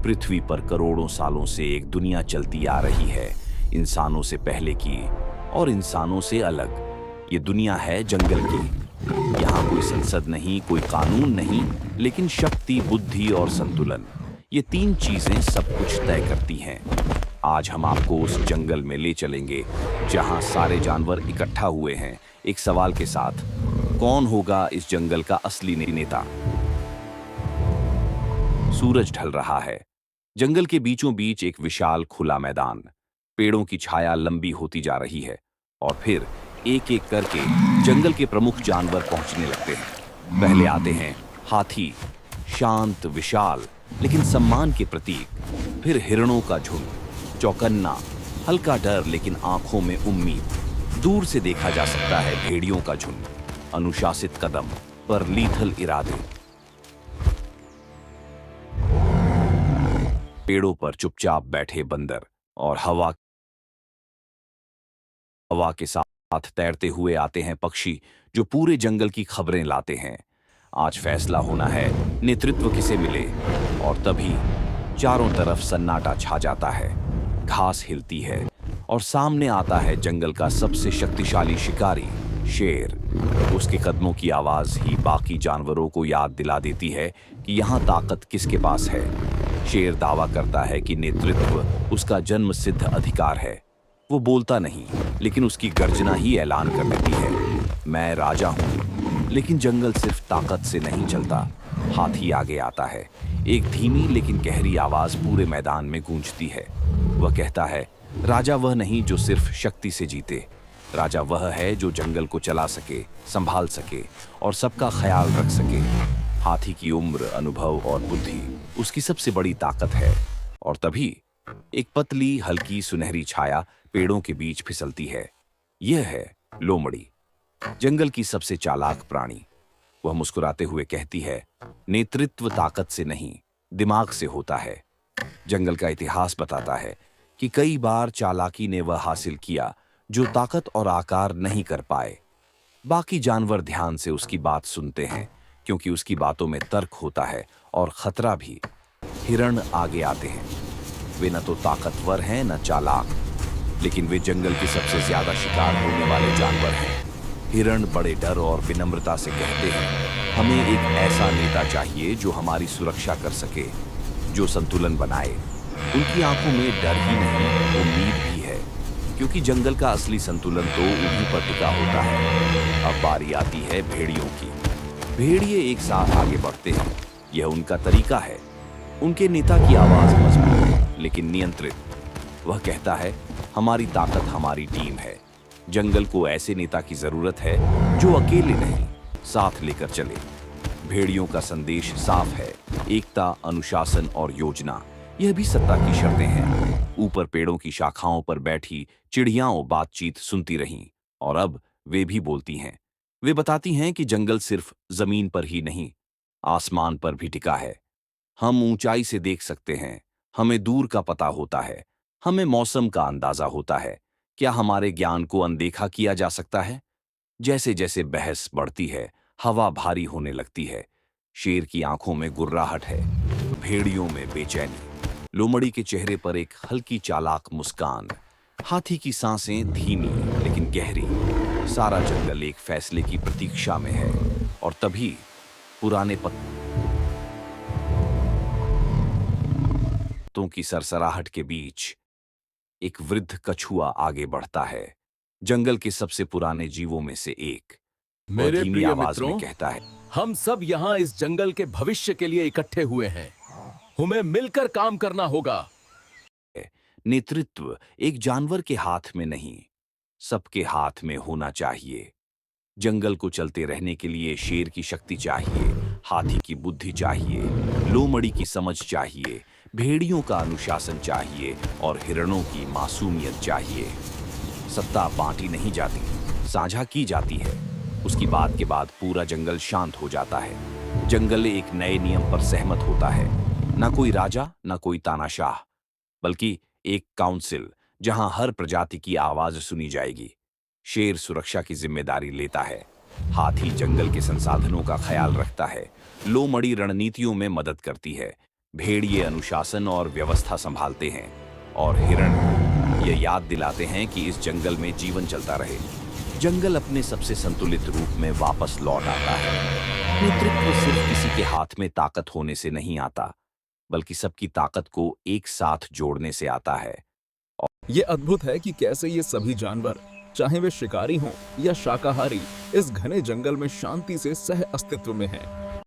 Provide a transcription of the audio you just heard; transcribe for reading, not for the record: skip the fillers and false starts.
पृथ्वी पर करोड़ों सालों से एक दुनिया चलती आ रही है, इंसानों से पहले की और इंसानों से अलग। ये दुनिया है जंगल की। यहाँ कोई संसद नहीं, कोई कानून नहीं, लेकिन शक्ति, बुद्धि और संतुलन, ये तीन चीजें सब कुछ तय करती हैं। आज हम आपको उस जंगल में ले चलेंगे जहाँ सारे जानवर इकट्ठा हुए हैं, एक सवाल के साथ, कौन होगा इस जंगल का असली नेता। सूरज ढल रहा है। जंगल के बीचों बीच एक विशाल खुला मैदान। पेड़ों की छाया लंबी होती जा रही है और फिर एक एक करके जंगल के प्रमुख जानवर पहुंचने लगते हैं। पहले आते हैं हाथी, शांत, विशाल, लेकिन सम्मान के प्रतीक। फिर हिरणों का झुंड, चौकन्ना, हल्का डर लेकिन आंखों में उम्मीद। दूर से देखा जा सकता है भेड़ियों का झुंड, अनुशासित कदम पर लीथल इरादे। पेड़ों पर चुपचाप बैठे बंदर और हवा के साथ तैरते हुए आते हैं पक्षी जो पूरे जंगल की खबरें लाते हैं। आज फैसला होना है, नेतृत्व किसे मिले। और तभी चारों तरफ सन्नाटा छा जाता है। घास हिलती है और सामने आता है जंगल का सबसे शक्तिशाली शिकारी, शेर। उसके कदमों की आवाज ही बाकी जानवरों को याद दिला देती है कि यहाँ ताकत किसके पास है। शेर दावा करता है कि नेतृत्व उसका जन्म सिद्ध अधिकार है। वो बोलता नहीं, लेकिन उसकी गर्जना ही ऐलान कर देती है, मैं राजा हूं। लेकिन जंगल सिर्फ ताकत से नहीं चलता। हाथी आगे आता है। एक धीमी लेकिन गहरी आवाज पूरे मैदान में गूंजती है। वह कहता है, राजा वह नहीं जो सिर्फ शक्ति से जीते। राजा वह है जो जंगल को चला सके, संभाल सके और सबका ख्याल रख सके। हाथी की उम्र, अनुभव और बुद्धि उसकी सबसे बड़ी ताकत है। और तभी एक पतली, हल्की, सुनहरी छाया पेड़ों के बीच फिसलती है। यह है लोमड़ी, जंगल की सबसे चालाक प्राणी। वह मुस्कुराते हुए कहती है, नेतृत्व ताकत से नहीं, दिमाग से होता है। जंगल का इतिहास बताता है कि कई बार चालाकी ने वह हासिल किया जो ताकत और आकार नहीं कर पाए। बाकी जानवर ध्यान से उसकी बात सुनते हैं, क्योंकि उसकी बातों में तर्क होता है और खतरा भी। हिरण आगे आते हैं। वे न तो ताकतवर हैं न चालाक, लेकिन वे जंगल के सबसे ज्यादा शिकार होने वाले जानवर हैं। हिरण बड़े डर और विनम्रता से कहते हैं, हमें एक ऐसा नेता चाहिए जो हमारी सुरक्षा कर सके, जो संतुलन बनाए। उनकी आंखों में डर ही नहीं, उम्मीद भी है, क्योंकि जंगल का असली संतुलन तो उन्हीं पर टिका होता है। अब बारी आती है भेड़ियों की। भेड़िए एक साथ आगे बढ़ते हैं। यह उनका तरीका है। उनके नेता की आवाज मजबूत लेकिन नियंत्रित। वह कहता है, हमारी ताकत हमारी टीम है। जंगल को ऐसे नेता की जरूरत है जो अकेले नहीं, साथ लेकर चले। भेड़ियों का संदेश साफ है, एकता, अनुशासन और योजना। यह भी सत्ता की शर्तें हैं। ऊपर पेड़ों की शाखाओं पर बैठी चिड़ियाओं बातचीत सुनती रहीं और अब वे भी बोलती हैं। वे बताती हैं कि जंगल सिर्फ जमीन पर ही नहीं, आसमान पर भी टिका है। हम ऊंचाई से देख सकते हैं, हमें दूर का पता होता है, हमें मौसम का अंदाजा होता है। क्या हमारे ज्ञान को अनदेखा किया जा सकता है? जैसे जैसे बहस बढ़ती है, हवा भारी होने लगती है। शेर की आंखों में गुर्राहट है, भेड़ियों में बेचैनी। लोमड़ी के चेहरे पर एक हल्की चालाक मुस्कान। हाथी की सांसें धीमी लेकिन गहरी। सारा जंगल एक फैसले की प्रतीक्षा में है। और तभी पुराने पत्तों की सरसराहट के बीच एक वृद्ध कछुआ आगे बढ़ता है, जंगल के सबसे पुराने जीवों में से एक। वह मेरे धीमी प्रिय आवाज में मित्रों, कहता है, हम सब यहाँ इस जंगल के भविष्य के लिए इकट्ठे हुए हैं। हमें मिलकर काम करना होगा। नेतृत्व एक जानवर के हाथ में नहीं, सबके हाथ में होना चाहिए। जंगल को चलते रहने के लिए शेर की शक्ति चाहिए, हाथी की बुद्धि चाहिए, लोमड़ी की समझ चाहिए, भेड़ियों का अनुशासन चाहिए और हिरणों की मासूमियत चाहिए। सत्ता बांटी नहीं जाती, साझा की जाती है। उसकी बात के बाद पूरा जंगल शांत हो जाता है। जंगल एक नए नियम पर सहमत होता है। ना कोई राजा, ना कोई तानाशाह, बल्कि एक काउंसिल जहां हर प्रजाति की आवाज सुनी जाएगी। शेर सुरक्षा की जिम्मेदारी लेता है, हाथी जंगल के संसाधनों का ख्याल रखता है, लोमड़ी रणनीतियों में मदद करती है, भेड़िए अनुशासन और व्यवस्था संभालते हैं और हिरण ये याद दिलाते हैं कि इस जंगल में जीवन चलता रहे। जंगल अपने सबसे संतुलित रूप में वापस लौट आता है। नेतृत्व सिर्फ किसी के हाथ में ताकत होने से नहीं आता, बल्कि सबकी ताकत को एक साथ जोड़ने से आता है। ये अद्भुत है कि कैसे ये सभी जानवर, चाहे वे शिकारी हों या शाकाहारी, इस घने जंगल में शांति से सह अस्तित्व में हैं।